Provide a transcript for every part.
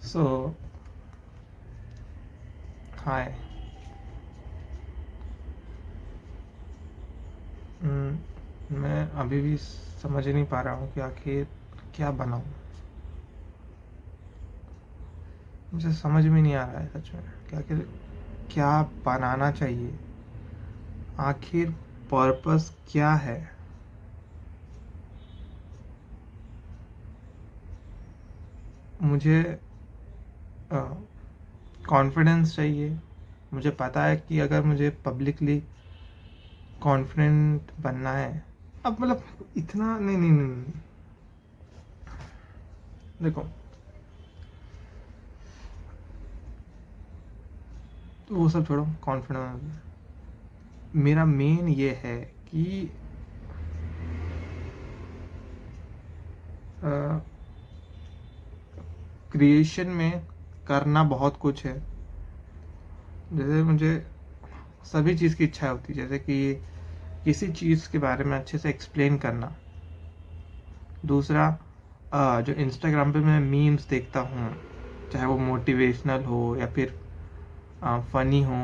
सो हाय। मैं अभी भी समझ नहीं पा रहा हूँ कि आखिर क्या बनाऊँ। मुझे समझ में नहीं आ रहा है सच में कि आखिर क्या बनाना चाहिए। आखिर पर्पस क्या है। मुझे कॉन्फिडेंस चाहिए। मुझे पता है कि अगर मुझे पब्लिकली कॉन्फिडेंट बनना है, अब मतलब इतना नहीं नहीं नहीं, नहीं। देखो, तो वो सब छोड़ो, कॉन्फिडेंस मेरा मेन ये है कि क्रिएशन में करना बहुत कुछ है। जैसे मुझे सभी चीज़ की इच्छा होती है, जैसे कि किसी चीज़ के बारे में अच्छे से एक्सप्लेन करना। दूसरा, जो इंस्टाग्राम पे मैं मीम्स देखता हूँ, चाहे वो मोटिवेशनल हो या फिर फनी हो,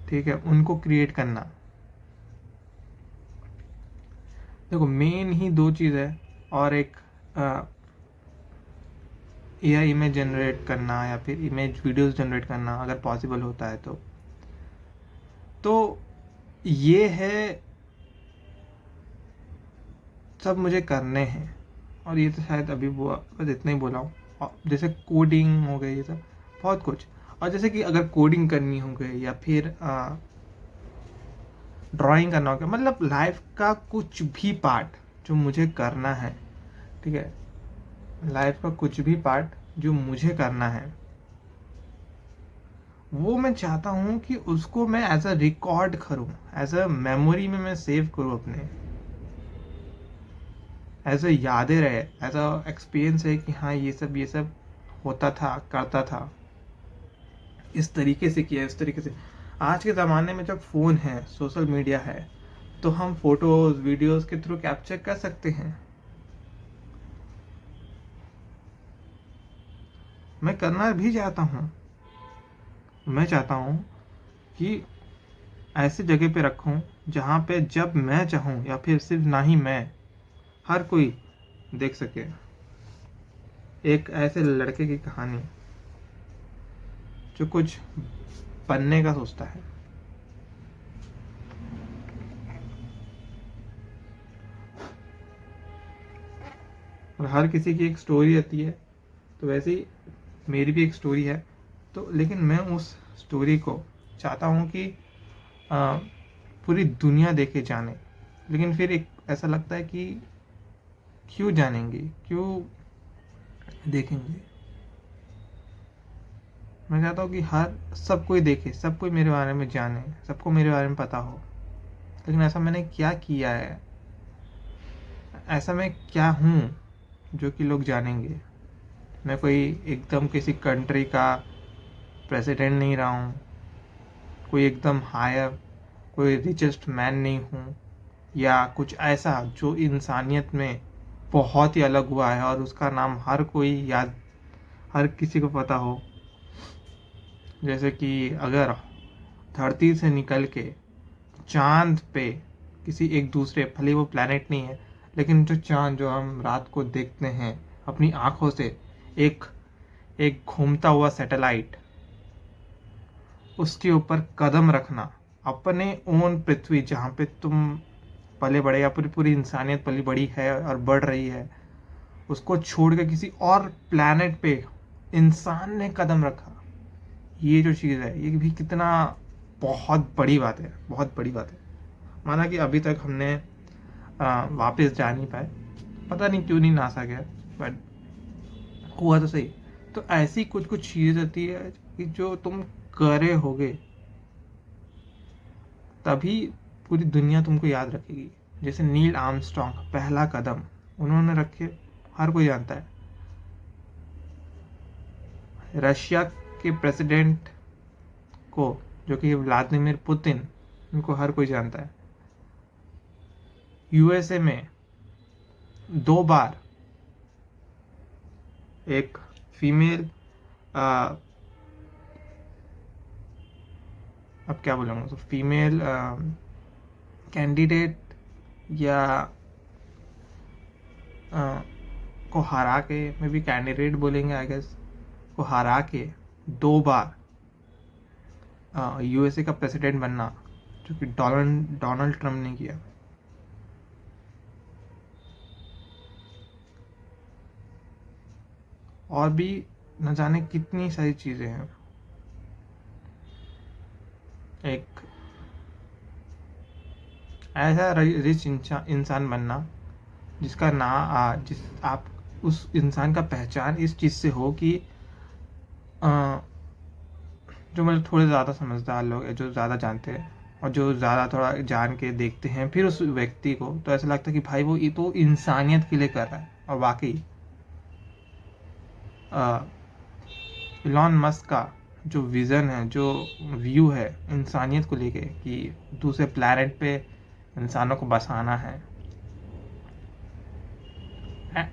ठीक है, उनको क्रिएट करना। देखो, मेन ही दो चीज़ है। और एक एआई इमेज जनरेट करना या फिर इमेज वीडियोस जनरेट करना, अगर पॉसिबल होता है तो ये है, सब मुझे करने हैं। और ये तो शायद अभी बस इतना ही बोला हूँ। और जैसे कोडिंग हो गई, ये सब बहुत कुछ। और जैसे कि अगर कोडिंग करनी हो गई या फिर ड्राइंग करना हो गया, मतलब लाइफ का कुछ भी पार्ट जो मुझे करना है, ठीक है, लाइफ का कुछ भी पार्ट जो मुझे करना है, वो मैं चाहता हूँ कि उसको मैं एज अ रिकॉर्ड करूँ, एज अ मेमोरी में मैं सेव करूँ अपने, एज अ यादें रहे, एज अ एक्सपीरियंस है कि हाँ ये सब होता था, करता था, इस तरीके से किया, इस तरीके से। आज के ज़माने में जब फ़ोन है, सोशल मीडिया है, तो हम फोटोज वीडियोस के थ्रू कैप्चर कर सकते हैं। मैं करना भी चाहता हूँ। मैं चाहता हूँ कि ऐसी जगह पे रखूँ जहाँ पे जब मैं चाहूँ या फिर सिर्फ ना ही मैं, हर कोई देख सके। एक ऐसे लड़के की कहानी जो कुछ बनने का सोचता है। और हर किसी की एक स्टोरी रहती है, तो वैसे ही मेरी भी एक स्टोरी है। तो लेकिन मैं उस स्टोरी को चाहता हूँ कि आ, पूरी दुनिया देखे, जाने। लेकिन फिर एक ऐसा लगता है कि क्यों जानेंगे, क्यों देखेंगे। मैं चाहता हूँ कि हर सब कोई देखे, सब कोई मेरे बारे में जाने, सबको मेरे बारे में पता हो। लेकिन ऐसा मैंने क्या किया है, ऐसा मैं क्या हूँ जो कि लोग जानेंगे। मैं कोई एकदम किसी कंट्री का प्रेसिडेंट नहीं रहा हूँ, कोई एकदम हायर, कोई रिचेस्ट मैन नहीं हूँ, या कुछ ऐसा जो इंसानियत में बहुत ही अलग हुआ है और उसका नाम हर कोई याद, हर किसी को पता हो। जैसे कि अगर धरती से निकल के चांद पे किसी एक दूसरे, भले वो प्लैनेट नहीं है, लेकिन जो चांद जो हम रात को देखते हैं अपनी आंखों से, एक एक घूमता हुआ सैटेलाइट, उसके ऊपर कदम रखना, अपने ओन पृथ्वी जहाँ पे तुम पले बड़े या पूरी पूरी इंसानियत पली बड़ी है और बढ़ रही है, उसको छोड़ के किसी और प्लैनेट पे इंसान ने कदम रखा। ये जो चीज़ है, ये भी कितना बहुत बड़ी बात है, बहुत बड़ी बात है। माना कि अभी तक हमने वापस जा नहीं पाए, पता नहीं क्यों नहीं नासा गया, बट हुआ तो सही। तो ऐसी कुछ कुछ चीज़ होती है कि जो तुम करे होगे, तभी पूरी दुनिया तुमको याद रखेगी। जैसे नील आर्मस्ट्रॉन्ग, पहला कदम उन्होंने रखे, हर कोई जानता है। रशिया के प्रेसिडेंट को, जो कि व्लादिमीर पुतिन, उनको हर कोई जानता है। यूएसए में 2 बार एक फीमेल अब क्या बोलूँगा, तो फीमेल कैंडिडेट या को हरा के, मे बी कैंडिडेट बोलेंगे आई गेस, को हरा के 2 बार यूएसए का प्रेसिडेंट बनना, जो कि डोनाल्ड ट्रम्प ने किया। और भी न जाने कितनी सारी चीज़ें हैं। एक ऐसा रिच इंसान बनना जिसका जिस आप उस इंसान का पहचान इस चीज़ से हो कि जो मतलब थोड़े ज़्यादा समझदार लोग हैं, जो ज़्यादा जानते हैं और जो ज़्यादा थोड़ा जान के देखते हैं फिर उस व्यक्ति को, तो ऐसा लगता है कि भाई वो ये तो इंसानियत के लिए कर रहा है। और वाकई इलॉन मस्क का जो विज़न है, जो व्यू है इंसानियत को लेके कि दूसरे प्लैनेट पे इंसानों को बसाना है,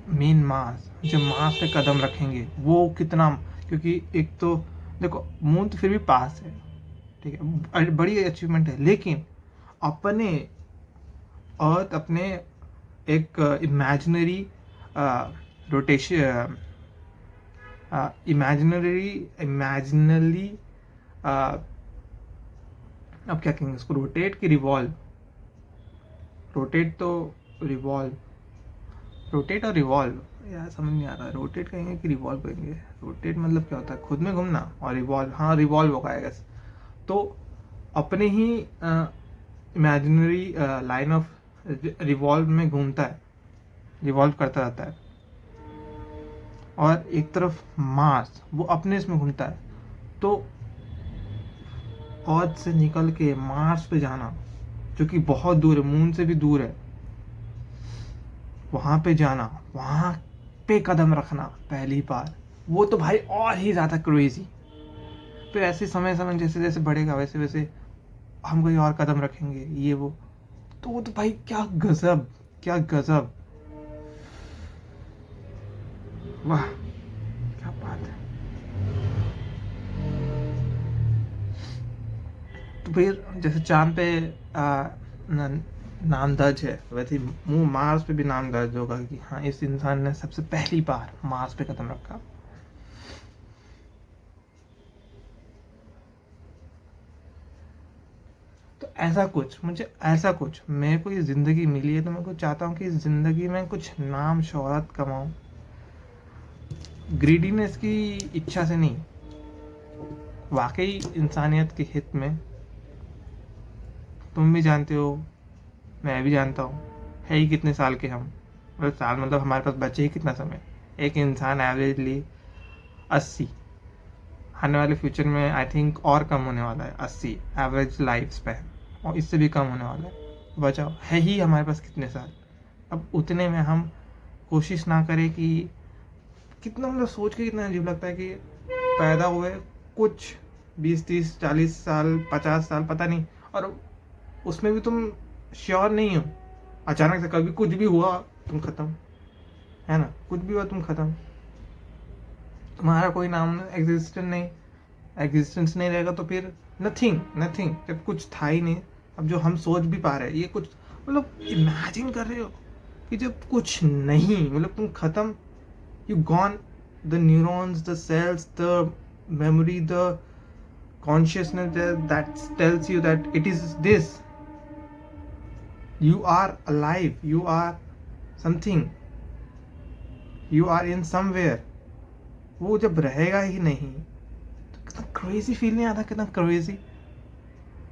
मेन मार्स, जब मार्स पे कदम रखेंगे वो कितना, क्योंकि एक तो देखो मून तो फिर भी पास है, ठीक है, बड़ी अचीवमेंट है, लेकिन अपने अर्थ, अपने एक इमेजिनरी रोटेशन, इमेजिनली अब क्या कहेंगे इसको, रोटेट की रिवॉल्व, रोटेट तो रिवॉल्व, रोटेट और रिवॉल्व यार समझ नहीं आ रहा, रोटेट कहेंगे कि रिवॉल्व कहेंगे। रोटेट मतलब क्या होता है, खुद में घूमना, और रिवॉल्व, हाँ रिवॉल्व होगा आई गेस। तो अपने ही इमेजिनरी लाइन ऑफ रिवॉल्व में घूमता है, रिवॉल्व करता रहता है। और एक तरफ मार्स, वो अपने इसमें घूमता है। तो अर्थ से निकल के मार्स पे जाना, जो कि बहुत दूर है, मून से भी दूर है, वहां पे जाना, वहां पे कदम रखना पहली बार, वो तो भाई और ही ज़्यादा क्रेजी। फिर ऐसे समय समय जैसे जैसे बढ़ेगा वैसे वैसे हम कोई और कदम रखेंगे, ये वो, तो वो तो भाई क्या गजब, क्या गजब, वाह क्या बात है। तो फिर जैसे चांद पे नाम दर्ज है, वैसे मुंह मार्स पे भी नाम दर्ज होगा कि हाँ इस इंसान ने सबसे पहली बार मार्स पे कदम रखा। तो ऐसा कुछ मेरे को ये ज़िंदगी मिली है, तो मैं कुछ चाहता हूँ कि इस ज़िंदगी में कुछ नाम शोहरत कमाऊँ, ग्रीडीनेस की इच्छा से नहीं, वाकई इंसानियत के हित में। तुम भी जानते हो, मैं भी जानता हूँ, है ही कितने साल के हम, मतलब साल मतलब हमारे पास बचे ही कितना समय। एक इंसान एवरेजली 80, आने वाले फ्यूचर में आई थिंक और कम होने वाला है, 80 एवरेज लाइफ स्पैन, और इससे भी कम होने वाला है। बचाओ है ही हमारे पास कितने साल, अब उतने में हम कोशिश ना करें कि कितना, मतलब सोच के कितना अजीब लगता है कि पैदा हुए कुछ 20 30 40 साल 50 साल पता नहीं, और उसमें भी तुम श्योर नहीं हो, अचानक से कभी कुछ भी हुआ तुम खत्म, है ना, कुछ भी हुआ तुम खत्म, तुम्हारा कोई नाम एग्जिस्टेंस नहीं रहेगा, तो फिर नथिंग, जब कुछ था ही नहीं। अब जो हम सोच भी पा रहे हैं, ये कुछ मतलब इमेजिन कर रहे हो कि जब कुछ नहीं, मतलब तुम खत्म, you gone, the neurons, the cells, the memory, the consciousness that tells you that it is this, you are alive, you are something, you are in somewhere, वो जब रहेगा ही नहीं तो कितना क्रेजी फील नहीं आता, कितना क्रेजी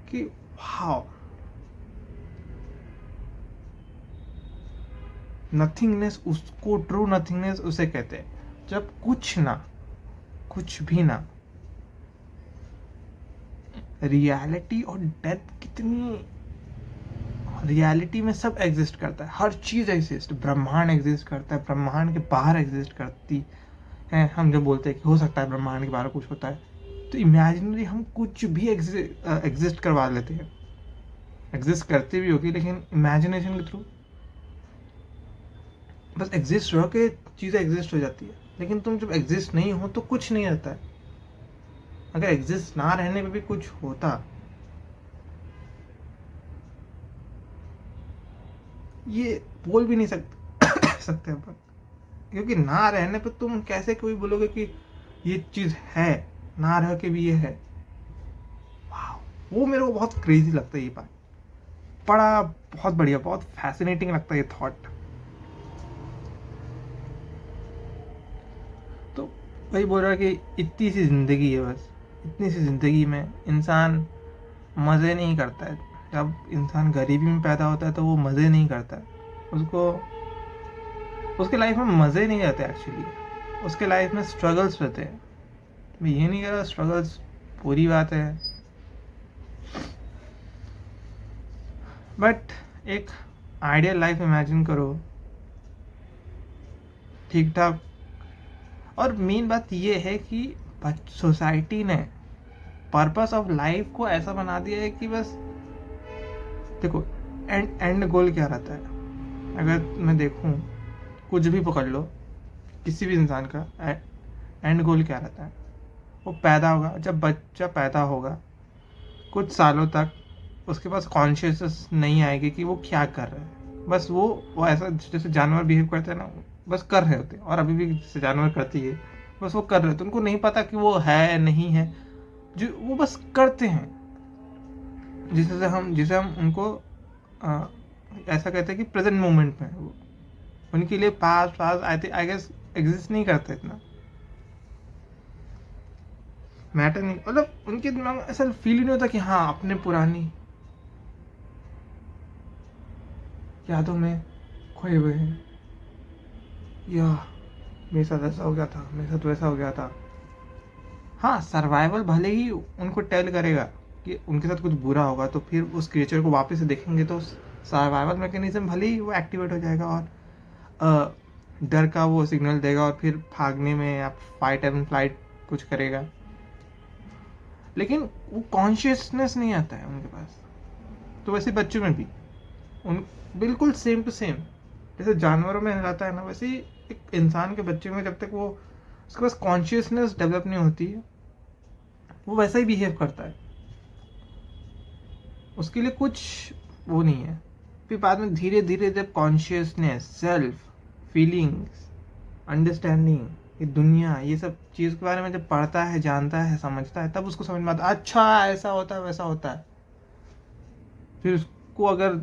कि वाओ, नथिंगनेस, उसको ट्रू नथिंगनेस उसे कहते हैं, जब कुछ ना, कुछ भी ना। रियलिटी और डेथ कितनी, रियलिटी में सब एग्जिस्ट करता है, हर चीज़ एग्जिस्ट, ब्रह्मांड एग्जिस्ट करता है, ब्रह्मांड के बाहर एग्जिस्ट करती है। हम जब बोलते हैं कि हो सकता है ब्रह्मांड के बाहर कुछ होता है, तो इमेजिनरी हम कुछ भी एग्जिस्ट करवा लेते हैं, एग्जिस्ट करती भी होगी लेकिन इमेजिनेशन के थ्रू, बस एग्जिस्ट हो के चीज़ें एग्जिस्ट हो जाती है। लेकिन तुम जब एग्जिस्ट नहीं हो तो कुछ नहीं रहता है, अगर एग्जिस्ट ना रहने पे भी कुछ होता, ये बोल भी नहीं सकते अपन, क्योंकि ना रहने पे तुम कैसे कोई बोलोगे कि ये चीज है, ना रह के भी ये है। वाह, वो मेरे को बहुत क्रेजी लगता है ये बात, बड़ा बहुत बढ़िया, बहुत फैसिनेटिंग लगता है ये थॉट। तो वही बोल रहा है कि इतनी सी जिंदगी है, बस इतनी सी जिंदगी में इंसान मज़े नहीं करता है। जब इंसान गरीबी में पैदा होता है तो वो मज़े नहीं करता है, उसको उसके लाइफ में मज़े नहीं रहते एक्चुअली, उसके लाइफ में स्ट्रगल्स रहते हैं। मैं ये नहीं कह रहा स्ट्रगल्स पूरी बात है, बट एक आइडियल लाइफ इमेजिन करो, ठीक ठाक। और मेन बात ये है कि सोसाइटी ने पर्पस ऑफ लाइफ को ऐसा बना दिया है कि बस देखो, एंड गोल क्या रहता है। अगर मैं देखूं, कुछ भी पकड़ लो, किसी भी इंसान का एंड गोल क्या रहता है, वो पैदा होगा। जब बच्चा पैदा होगा कुछ सालों तक उसके पास कॉन्शियसनेस नहीं आएगी कि वो क्या कर रहा है, बस वो ऐसा जैसे जानवर बिहेव करते हैं ना, बस कर रहे होते हैं। और अभी भी जैसे जानवर करती है, बस वो कर रहे होते, उनको नहीं पता कि वो है नहीं है, जो वो बस करते हैं। जिसे हम उनको ऐसा कहते हैं कि प्रेजेंट मोमेंट में वो, उनके लिए पास आई गेस एग्जिस्ट नहीं करता इतना, मैटर नहीं, मतलब उनके दिमाग में ऐसा फील ही नहीं होता कि हाँ अपने पुरानी यादों में खोए हुए हैं, या मेरे साथ ऐसा हो गया था, मेरे साथ वैसा हो गया था। हाँ, सर्वाइवल भले ही उनको टेल करेगा कि उनके साथ कुछ बुरा होगा, तो फिर उस क्रिएचर को वापस से देखेंगे तो सर्वाइवल मैकेनिज्म भले ही वो एक्टिवेट हो जाएगा और डर का वो सिग्नल देगा और फिर भागने में या फाइट एंड फ्लाइट कुछ करेगा। लेकिन वो कॉन्शियसनेस नहीं आता है उनके पास। तो वैसे बच्चों में भी उन बिल्कुल सेम टू सेम जैसे जानवरों में रहता है ना, वैसे ही एक इंसान के बच्चे में जब तक वो उसके पास कॉन्शियसनेस डेवलप नहीं होती है, वो वैसा ही बिहेव करता है, उसके लिए कुछ वो नहीं है। फिर बाद में धीरे धीरे जब कॉन्शियसनेस, सेल्फ, फीलिंग्स, अंडरस्टैंडिंग, ये दुनिया, ये सब चीज़ के बारे में जब पढ़ता है, जानता है, समझता है, तब उसको समझ में आता है अच्छा ऐसा होता है वैसा होता है। फिर उसको अगर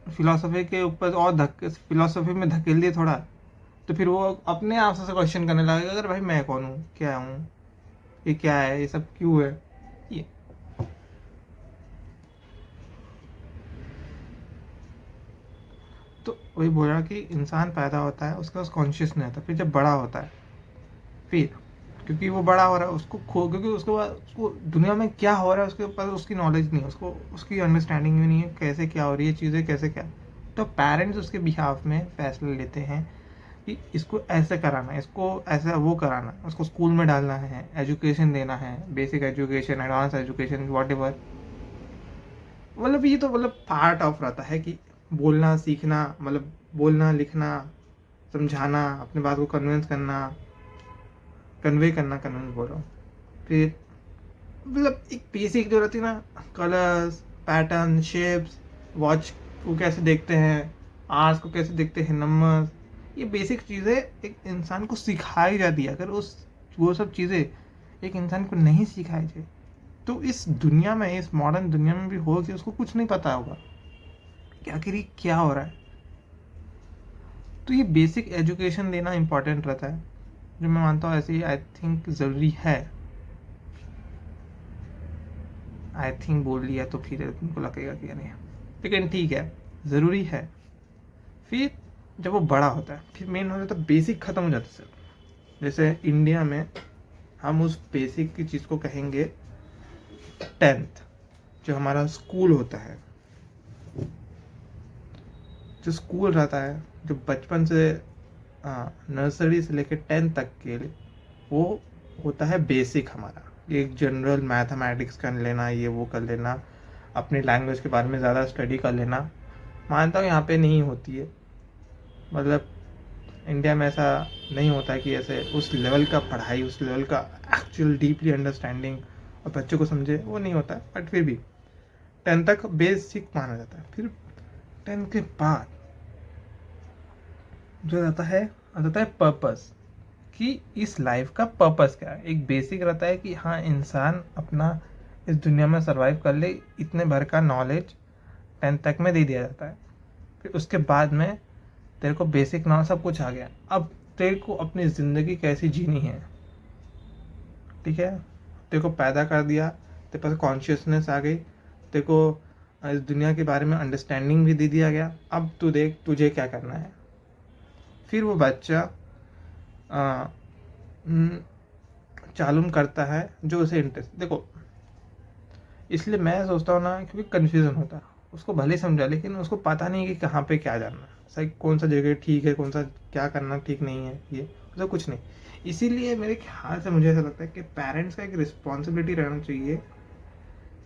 फिलोसफी के ऊपर और फिलोसफी में धकेल दिए थोड़ा, तो फिर वो अपने आप से क्वेश्चन करने लगेगा, अगर भाई मैं कौन हूँ, क्या हूँ, ये क्या है, ये सब क्यों है। ये तो वही बोल रहा कि इंसान पैदा होता है, उसके पास कॉन्शियस नहीं आता, फिर जब बड़ा होता है, फिर क्योंकि वो बड़ा हो रहा है उसको क्योंकि उसको दुनिया में क्या हो रहा है उसके पास उसकी नॉलेज नहीं है, उसको उसकी अंडरस्टैंडिंग भी नहीं है कैसे क्या हो रही है चीज़ें, कैसे क्या। तो पेरेंट्स उसके बिहाफ में फैसले लेते हैं कि इसको ऐसे कराना है, इसको ऐसा वो कराना है, उसको स्कूल में डालना है, एजुकेशन देना है, basic education, advance education, what ever. मतलब ये तो मतलब पार्ट ऑफ रहता है कि बोलना सीखना, मतलब बोलना लिखना, समझाना, अपने बात को कन्वेंस बोल रहा हूँ। फिर मतलब एक बेसिक जो रहती है ना, कलर्स, पैटर्न, शेप्स, वॉच को कैसे देखते हैं, आर्स को कैसे देखते हैं, नंबर्स, ये बेसिक चीज़ें एक इंसान को सिखाई जाती है। अगर वो सब चीज़ें एक इंसान को नहीं सिखाई जाए तो इस दुनिया में, इस मॉडर्न दुनिया में भी हो कि उसको कुछ नहीं पता होगा कि आखिर ये क्या हो रहा है। तो ये बेसिक एजुकेशन देना इम्पोर्टेंट रहता है, जो मैं मानता हूँ ऐसे ही आई थिंक ज़रूरी है। आई थिंक बोल लिया तो फिर उनको लगेगा कि नहीं, लेकिन ठीक है, ज़रूरी है। फिर जब वो बड़ा होता है, फिर मेन हो जाता है बेसिक ख़त्म हो जाता है सर। जैसे इंडिया में हम उस बेसिक की चीज़ को कहेंगे 10th, जो हमारा स्कूल होता है, जो स्कूल रहता है, जो बचपन से नर्सरी से लेकर 10th तक के लिए, वो होता है बेसिक हमारा। एक जनरल मैथमेटिक्स कर लेना, ये वो कर लेना, अपनी लैंग्वेज के बारे में ज़्यादा स्टडी कर लेना, मानता हूँ यहाँ पे नहीं होती है। मतलब इंडिया में ऐसा नहीं होता है कि ऐसे उस लेवल का पढ़ाई, उस लेवल का एक्चुअल डीपली अंडरस्टैंडिंग और बच्चों को समझे, वो नहीं होता। बट फिर भी 10 तक बेसिक माना जाता है। फिर 10 के बाद जो आता है पर्पस, कि इस लाइफ का पर्पस क्या है। एक बेसिक रहता है कि हाँ, इंसान अपना इस दुनिया में सरवाइव कर ले, इतने भर का नॉलेज 10 तक में दे दिया जाता है। फिर उसके बाद में तेरे को बेसिक नॉलेज सब कुछ आ गया, अब तेरे को अपनी ज़िंदगी कैसी जीनी है, ठीक है। तेरे को पैदा कर दिया, तेरे पास कॉन्शियसनेस आ गई, तेरे को इस दुनिया के बारे में अंडरस्टैंडिंग भी दे दिया गया। अब तू देख तुझे क्या करना है। फिर वो बच्चा चालूम करता है जो उसे इंटरेस्ट। देखो, इसलिए मैं सोचता हूँ ना, क्योंकि कन्फ्यूज़न होता है, उसको भले ही समझा, लेकिन उसको पता नहीं है कि कहाँ पे क्या जाना है, सही कौन सा जगह ठीक है, कौन सा क्या करना ठीक नहीं है, ये उसका कुछ नहीं। इसीलिए मेरे ख्याल से मुझे ऐसा लगता है कि पेरेंट्स का एक रिस्पॉन्सिबिलिटी रहना चाहिए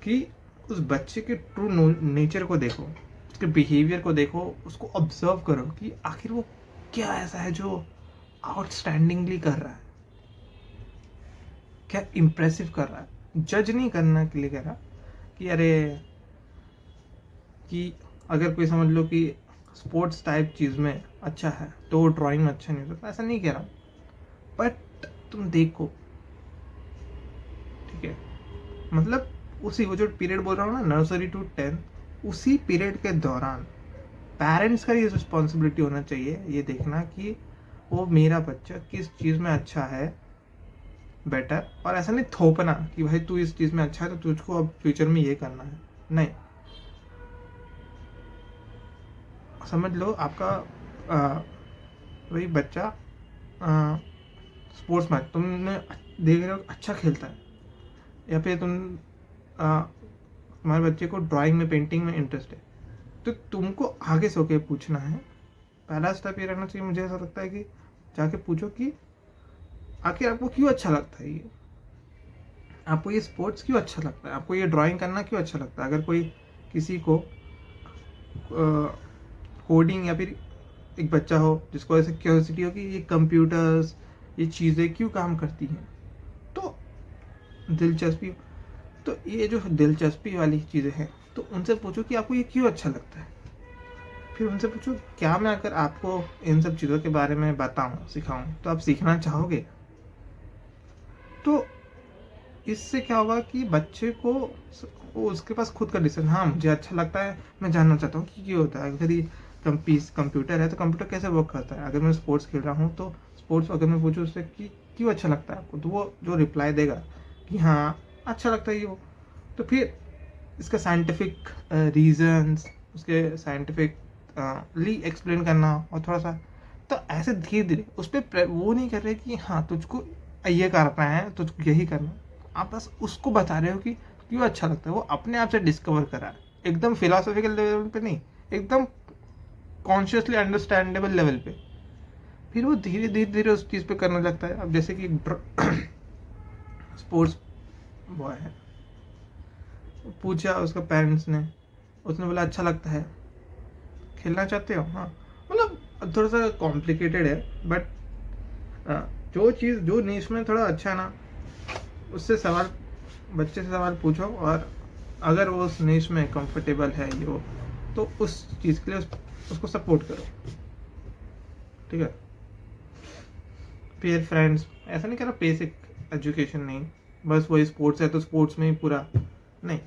कि उस बच्चे के ट्रू नेचर को देखो, उसके बिहेवियर को देखो, उसको ऑब्जर्व करो कि आखिर वो क्या ऐसा है जो आउटस्टैंडिंगली कर रहा है, क्या इम्प्रेसिव कर रहा है। जज नहीं करना के लिए कह रहा कि अरे, कि अगर कोई समझ लो कि स्पोर्ट्स टाइप चीज़ में अच्छा है तो वो ड्राइंग में अच्छा नहीं हो सकता, ऐसा नहीं कह रहा। बट तुम देखो, ठीक है, मतलब उसी वो जो पीरियड बोल रहा हूँ ना, नर्सरी टू 10, उसी पीरियड के दौरान पेरेंट्स का ये रिस्पॉन्सिबिलिटी होना चाहिए ये देखना कि वो मेरा बच्चा किस चीज़ में अच्छा है, बेटर। और ऐसा नहीं थोपना कि भाई तू इस चीज़ में अच्छा है तो तुझको अब फ्यूचर में ये करना है, नहीं। समझ लो आपका वही बच्चा स्पोर्ट्स मैच तुमने देख रहे हो अच्छा खेलता है, या फिर तुम्हारे बच्चे को ड्राइंग में, पेंटिंग में इंटरेस्ट है, तो तुमको आगे से होके पूछना है। पहला स्टेप ये रहना चाहिए, मुझे ऐसा लगता है कि जाके पूछो कि आखिर आपको क्यों अच्छा लगता है, ये आपको ये स्पोर्ट्स क्यों अच्छा लगता है, आपको ये ड्राइंग करना क्यों अच्छा लगता है। अगर कोई किसी को कोडिंग, या फिर एक बच्चा हो जिसको ऐसे क्यूरियोसिटी हो कि ये कंप्यूटर्स, ये चीज़ें क्यों काम करती हैं, तो दिलचस्पी, तो ये जो दिलचस्पी वाली चीज़ें हैं तो उनसे पूछो कि आपको ये क्यों अच्छा लगता है। फिर उनसे पूछो क्या मैं अगर आपको इन सब चीज़ों के बारे में बताऊं, सिखाऊं, तो आप सीखना चाहोगे। तो इससे क्या होगा कि बच्चे को वो उसके पास खुद का डिसीजन, हाँ मुझे अच्छा लगता है, मैं जानना चाहता हूँ कि क्यों होता है। अगर ये कंप्यूटर है तो कंप्यूटर कैसे वर्क करता है। अगर मैं स्पोर्ट्स खेल रहा हूँ तो स्पोर्ट्स अगर मैं पूछूँ उससे कि क्यों अच्छा लगता है आपको, तो वो जो रिप्लाई देगा कि हाँ अच्छा लगता है ये वो, तो फिर इसका साइंटिफिक रीजंस, उसके साइंटिफिक ली एक्सप्लेन करना, और थोड़ा सा तो ऐसे धीरे धीरे उस पर वो नहीं कर रहे कि हाँ तुझको ये करना है, तुझको यही करना है। आप बस उसको बता रहे हो कि क्यों अच्छा लगता है, वो अपने आप से डिस्कवर करा है, एकदम फिलोसॉफिकल लेवल पे नहीं, एकदम कॉन्शियसली अंडरस्टैंडेबल लेवल पे। फिर वो धीरे धीरे धीरे उस चीज़ पे करने लगता है। अब जैसे कि स्पोर्ट्स बॉय है, पूछा उसका पेरेंट्स ने, उसने बोला अच्छा लगता है, खेलना चाहते हो, हाँ। मतलब थोड़ा सा कॉम्प्लिकेटेड है, बट जो चीज़ जो नीश में थोड़ा अच्छा है ना, उससे सवाल, बच्चे से सवाल पूछो, और अगर वो उस नीश में कंफर्टेबल है ये वो, तो उस चीज़ के लिए उसको सपोर्ट करो, ठीक है। फिर फ्रेंड्स, ऐसा नहीं करा बेसिक एजुकेशन नहीं, बस वही स्पोर्ट्स है तो स्पोर्ट्स में ही पूरा नहीं।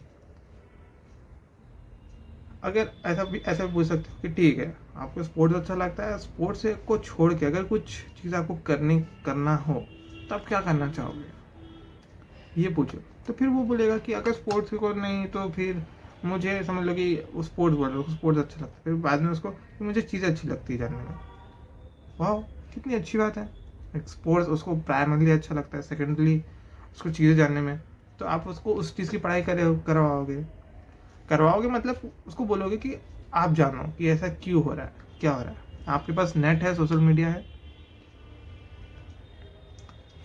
अगर ऐसा भी पूछ सकते हो कि ठीक है आपको स्पोर्ट्स अच्छा लगता है, स्पोर्ट्स को छोड़ के अगर कुछ चीज़ आपको करना हो तो आप क्या करना चाहोगे, ये पूछो। तो फिर वो बोलेगा कि अगर स्पोर्ट्स को नहीं तो फिर मुझे समझ लो कि वो स्पोर्ट्स बोल रहे हो, स्पोर्ट्स अच्छा लगता है, फिर बाद में उसको कि मुझे चीज़ अच्छी लगती है जानने में। वाह, कितनी अच्छी बात है। स्पोर्ट्स उसको प्राइमरली अच्छा लगता है, सेकेंडली उसको चीज़ें जानने में, तो आप उसको उस चीज़ की पढ़ाई करवाओगे मतलब उसको बोलोगे कि आप जानो कि ऐसा क्यों हो रहा है, क्या हो रहा है। आपके पास नेट है, सोशल मीडिया है,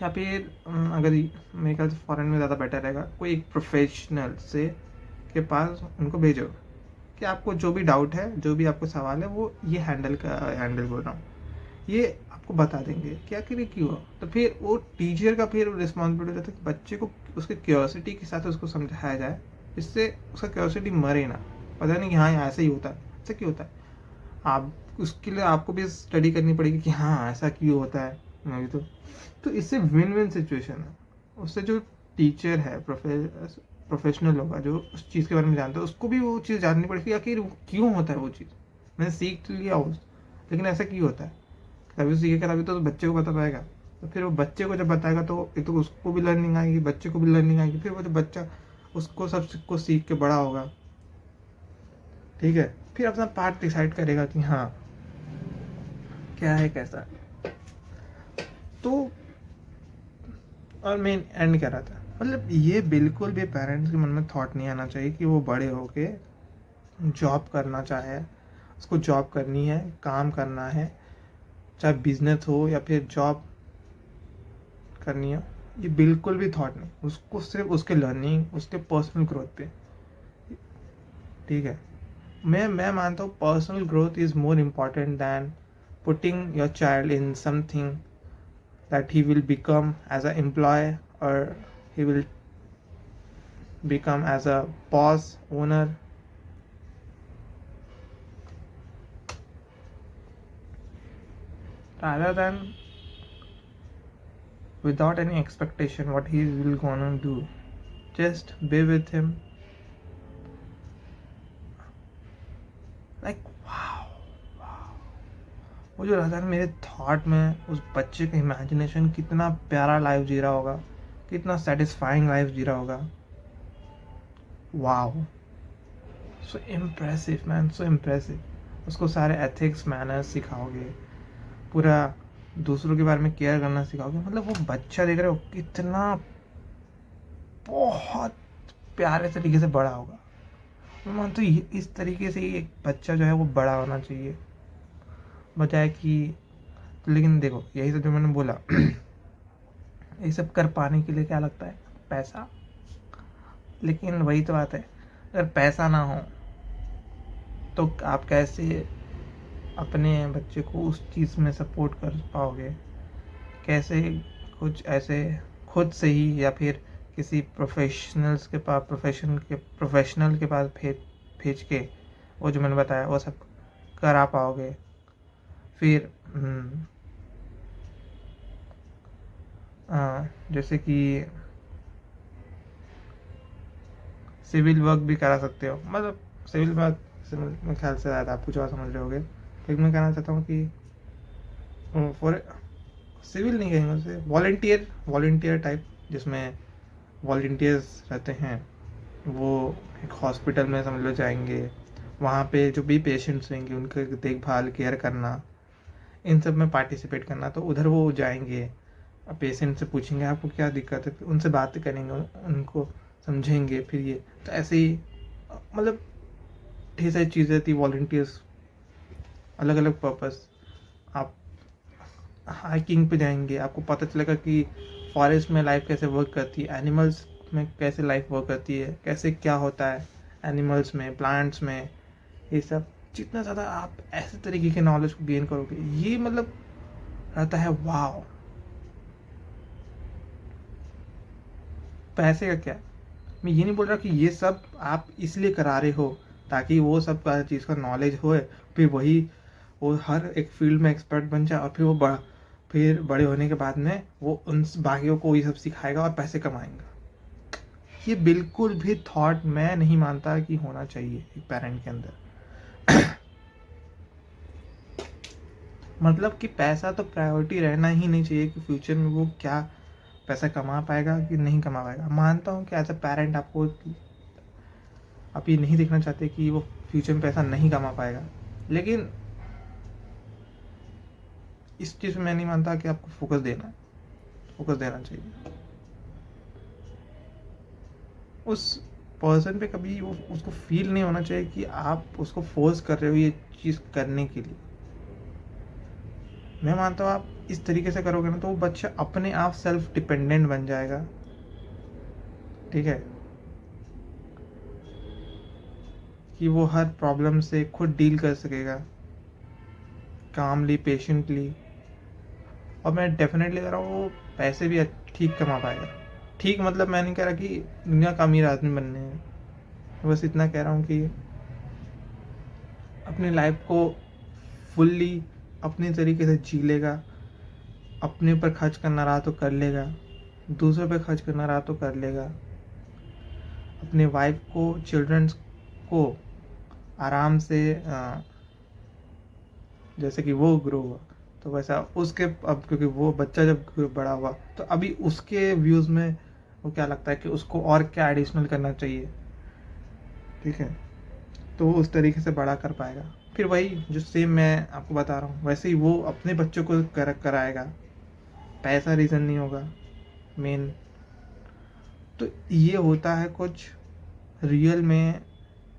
या फिर अगर मेरे ख्याल से फॉरेन में ज़्यादा बेटर रहेगा, कोई एक प्रोफेशनल से के पास उनको भेजो कि आपको जो भी डाउट है, जो भी आपको सवाल है, वो ये हैंडल बोल रहा हूँ, ये को बता देंगे कि आखिर ये क्यों हुआ। तो फिर वो टीचर का फिर रिस्पॉन्सिबिलिटी रहता है कि बच्चे को उसके क्यूरियोसिटी के साथ उसको समझाया जाए, जिससे उसका क्यूरियोसिटी मरे ना। पता नहीं कि हाँ ऐसा ही होता है, ऐसा क्यों होता है। आप उसके लिए आपको भी स्टडी करनी पड़ेगी कि हाँ ऐसा क्यों होता है। मैं भी तो इससे विन विन सिचुएशन है। उससे जो टीचर है प्रोफेशनल होगा, जो उस चीज़ के बारे में जानता है, उसको भी वो चीज़ जाननी पड़ेगी आखिर क्यों होता है वो चीज़। मैंने सीख तो लिया उस, लेकिन ऐसा क्यों होता है, तभी सीखेगा, तभी तो बच्चे को बता पाएगा। तो फिर वो बच्चे को जब बताएगा तो एक तो उसको भी लर्निंग आएगी, बच्चे को भी लर्निंग आएगी, फिर वो जो बच्चा उसको सब कुछ सीख के बड़ा होगा, ठीक है, फिर अपना पार्ट डिसाइड करेगा कि हाँ क्या है कैसा है। तो और मैं एंड कर रहा था, मतलब ये बिल्कुल भी पेरेंट्स के मन में थॉट नहीं आना चाहिए कि वो बड़े होके जॉब करना चाहे, उसको जॉब करनी है, काम करना है, चाहे बिजनेस हो या फिर जॉब करनी है। ये बिल्कुल भी थॉट नहीं, उसको सिर्फ उसके लर्निंग, उसके पर्सनल ग्रोथ पे, ठीक है। मैं मानता हूँ personal growth is more important than putting your child in something that he will become as an employee, or he will become as a boss owner. Rather than without any expectation what he will gonna do, just be with him, like wow, वो जो रहता है ना मेरे thought में, उस बच्चे का इमेजिनेशन कितना प्यारा लाइफ जी रहा होगा, कितना सेटिस्फाइंग लाइफ जी रहा होगा। वाओ, सो इम्प्रेसिव मैन, सो इम्प्रेसिव। उसको सारे एथिक्स मैनर्स सिखाओगे, पूरा दूसरों के बारे में केयर करना सिखाओगे, मतलब वो बच्चा देख रहे हो कितना बहुत प्यारे तरीके से बड़ा होगा। मैं मानता हूँ इस तरीके से ही एक बच्चा जो है वो बड़ा होना चाहिए, बजाय कि, लेकिन देखो यही सब जो मैंने बोला ये सब कर पाने के लिए क्या लगता है, पैसा। लेकिन वही तो बात है, अगर पैसा ना हो तो आप कैसे अपने बच्चे को उस चीज़ में सपोर्ट कर पाओगे, कैसे कुछ ऐसे खुद से ही या फिर किसी प्रोफेशनल के पास भेज के वो जो मैंने बताया वो सब करा पाओगे। फिर जैसे कि सिविल वर्क भी करा सकते हो, मतलब सिविल वर्क से मेरे ख्याल से ज़्यादा आप कुछ और समझ रहे होगे, लेकिन मैं कहना चाहता हूँ कि फॉर सिविल नहीं कहेंगे उसे, वॉलेंटियर टाइप, जिसमें वॉलेंटियर्स रहते हैं, वो एक हॉस्पिटल में समझ लो जाएंगे, वहाँ पे जो भी पेशेंट्स होंगे उनकी देखभाल केयर करना, इन सब में पार्टिसिपेट करना। तो उधर वो जाएंगे, पेशेंट से पूछेंगे आपको क्या दिक्कत है, फिर उनसे बातें करेंगे, उनको समझेंगे, फिर ये तो ऐसे ही मतलब ढेर सारी चीज़ें थी वॉल्टियर्स, अलग अलग पर्पस। आप हाइकिंग पे जाएंगे, आपको पता चलेगा कि फॉरेस्ट में लाइफ कैसे वर्क करती है, एनिमल्स में कैसे लाइफ वर्क करती है, कैसे क्या होता है एनिमल्स में, प्लांट्स में, ये सब। जितना ज़्यादा आप ऐसे तरीके के नॉलेज को गेन करोगे, ये मतलब रहता है वाव। पैसे का क्या, मैं ये नहीं बोल रहा कि ये सब आप इसलिए करा रहे हो ताकि वो सब का चीज़ का नॉलेज हो, फिर वही वो हर एक फील्ड में एक्सपर्ट बन जाए, और फिर बड़े होने के बाद में वो उन बाकियों को ये सब सिखाएगा और पैसे कमाएंगा। ये बिल्कुल भी थॉट मैं नहीं मानता कि होना चाहिए एक पेरेंट के अंदर। मतलब कि पैसा तो प्रायोरिटी रहना ही नहीं चाहिए कि फ्यूचर में वो क्या पैसा कमा पाएगा कि नहीं कमा पाएगा। मानता हूँ कि एज अ पेरेंट आप ये नहीं देखना चाहते कि वो फ्यूचर में पैसा नहीं कमा पाएगा, लेकिन इस चीज़ में मैं नहीं मानता कि आपको फोकस देना चाहिए। उस पर्सन पे कभी वो उसको फील नहीं होना चाहिए कि आप उसको फोर्स कर रहे हो ये चीज़ करने के लिए। मैं मानता हूँ आप इस तरीके से करोगे ना तो वो बच्चा अपने आप सेल्फ डिपेंडेंट बन जाएगा, ठीक है, कि वो हर प्रॉब्लम से खुद डील कर सकेगा, कामली पेशेंटली, और मैं डेफिनेटली कह रहा हूँ वो पैसे भी ठीक कमा पाएगा। ठीक मतलब मैं नहीं कह रहा कि दुनिया का अमीर आदमी बनने हैं, बस इतना कह रहा हूँ कि अपनी लाइफ को फुल्ली अपनी तरीके से जी लेगा, अपने ऊपर खर्च करना रहा तो कर लेगा, दूसरों पे खर्च करना रहा तो कर लेगा, अपने वाइफ को, चिल्ड्रंस को आराम से जैसे कि वो ग्रो हुआ तो वैसा उसके, अब क्योंकि वो बच्चा जब बड़ा हुआ तो अभी उसके व्यूज़ में वो क्या लगता है कि उसको और क्या एडिशनल करना चाहिए, ठीक है, तो वो उस तरीके से बड़ा कर पाएगा। फिर वही जो सेम मैं आपको बता रहा हूँ वैसे ही वो अपने बच्चों को कराएगा। पैसा रीज़न नहीं होगा मेन। तो ये होता है कुछ रियल में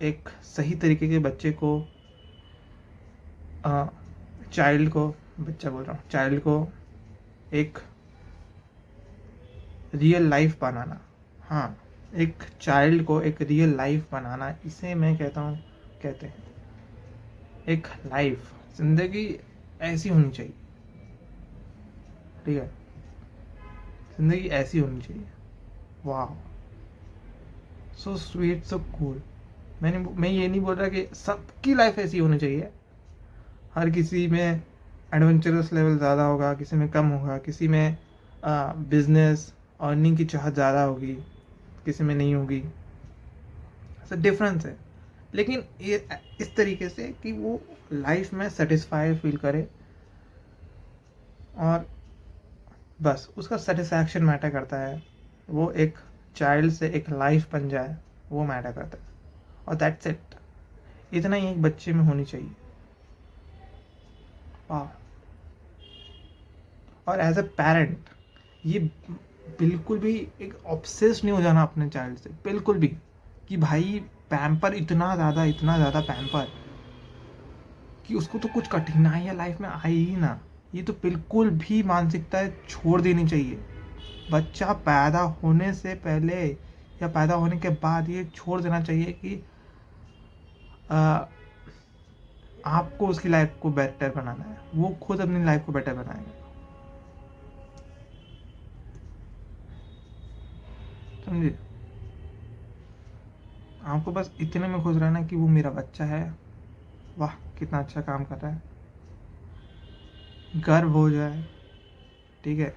एक सही तरीके के बच्चे को, चाइल्ड को, बच्चा बोल रहा हूँ, चाइल्ड को एक रियल लाइफ बनाना। हाँ, एक चाइल्ड को एक रियल लाइफ बनाना, इसे मैं कहता हूँ, कहते हैं एक लाइफ, जिंदगी ऐसी होनी चाहिए, ठीक है, जिंदगी ऐसी होनी चाहिए। वाह, सो स्वीट, सो कूल। मैं ये नहीं बोल रहा कि सबकी लाइफ ऐसी होनी चाहिए। हर किसी में एडवेंचरस लेवल ज़्यादा होगा, किसी में कम होगा, किसी में बिजनेस अर्निंग की चाहत ज़्यादा होगी, किसी में नहीं होगी, ऐसा डिफरेंस है। लेकिन ये इस तरीके से कि वो लाइफ में सेटिस्फाई फील करे और बस उसका सेटिस्फैक्शन मैटर करता है, वो एक चाइल्ड से एक लाइफ बन जाए, वो मैटर करता है। और दैट्स इट, इतना ही एक बच्चे में होनी चाहिए। वाह। और एज अ पेरेंट ये बिल्कुल भी एक ऑब्सेस नहीं हो जाना अपने चाइल्ड से, बिल्कुल भी, कि भाई पैम्पर इतना ज़्यादा पैम्पर कि उसको तो कुछ कठिनाइयाँ लाइफ में आई ही ना। ये तो बिल्कुल भी मानसिकता छोड़ देनी चाहिए। बच्चा पैदा होने से पहले या पैदा होने के बाद ये छोड़ देना चाहिए कि आपको उसकी लाइफ को बेटर बनाना है, वो खुद अपनी लाइफ को बेटर बनाएगा। समझिए, आपको बस इतने में खुश रहना कि वो मेरा बच्चा है, वाह कितना अच्छा काम कर रहा है, गर्व हो जाए, ठीक है।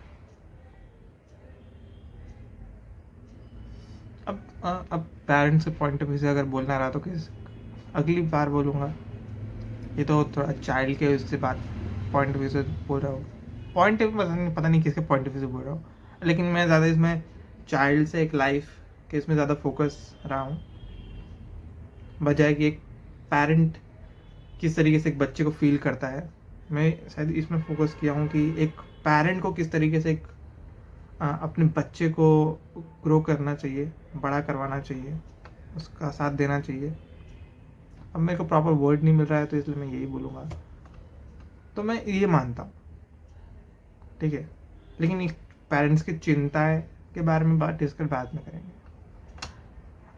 अब पेरेंट्स के पॉइंट ऑफ व्यू से अगर बोलना रहा तो किस अगली बार बोलूँगा। ये तो थोड़ा चाइल्ड के उससे बात पॉइंट ऑफ व्यू से बोल रहा हूँ, पॉइंट पता नहीं किसके पॉइंट ऑफ व्यू से बोल रहा हूँ, लेकिन मैं ज़्यादा इसमें चाइल्ड से एक लाइफ के इसमें ज़्यादा फोकस रहा हूँ, बजाय कि एक पेरेंट किस तरीके से एक बच्चे को फील करता है। मैं शायद इसमें फोकस किया हूँ कि एक पेरेंट को किस तरीके से एक अपने बच्चे को ग्रो करना चाहिए, बड़ा करवाना चाहिए, उसका साथ देना चाहिए। अब मेरे को प्रॉपर वर्ड नहीं मिल रहा है तो इसलिए मैं यही बोलूँगा। तो मैं ये मानता हूँ, ठीक है, लेकिन पेरेंट्स की चिंताएं के बारे में बात डिस्कस बाद में करेंगे।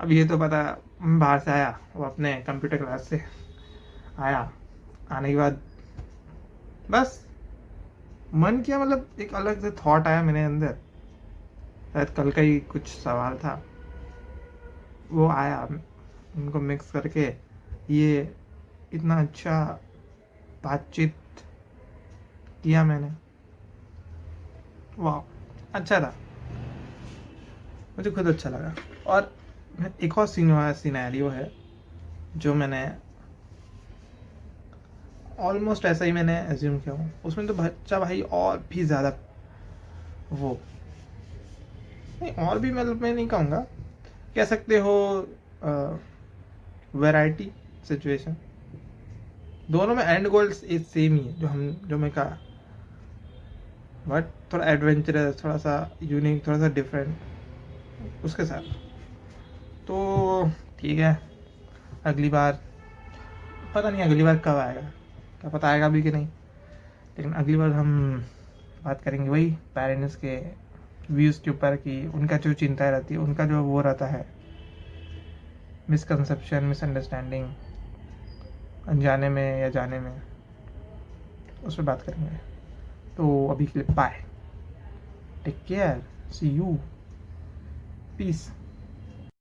अब ये तो पता, मैं बाहर से आया, वो अपने कंप्यूटर क्लास से आया, आने के बाद बस मन किया, मतलब एक अलग से थॉट आया मेरे अंदर, शायद कल का ही कुछ सवाल था, वो आया, उनको मिक्स करके ये इतना अच्छा बातचीत किया मैंने। वाह, अच्छा था, मुझे खुद अच्छा लगा। और एक और सिनेरियो है जो मैंने ऑलमोस्ट ऐसा ही मैंने एज्यूम किया हूँ, उसमें तो बच्चा भाई और भी ज़्यादा वो नहीं, और भी मतलब मैं नहीं कहूँगा, कह सकते हो वैरायटी सिचुएशन, दोनों में एंड गोल्स एक सेम ही है जो मैं कहा, बट थोड़ा एडवेंचरस, थोड़ा सा यूनिक, थोड़ा सा डिफरेंट उसके साथ। तो ठीक है, अगली बार पता नहीं अगली बार कब आएगा, क्या पता आएगा भी कि नहीं, लेकिन अगली बार हम बात करेंगे वही पेरेंट्स के व्यूज़ के ऊपर, कि उनका जो चिंता रहती है, उनका जो वो रहता है, मिसकंसेप्शन, मिसअंडरस्टैंडिंग, अनजाने में या जाने में, उस पर बात करेंगे। तो अभी के लिए bye, take care, see you, piece.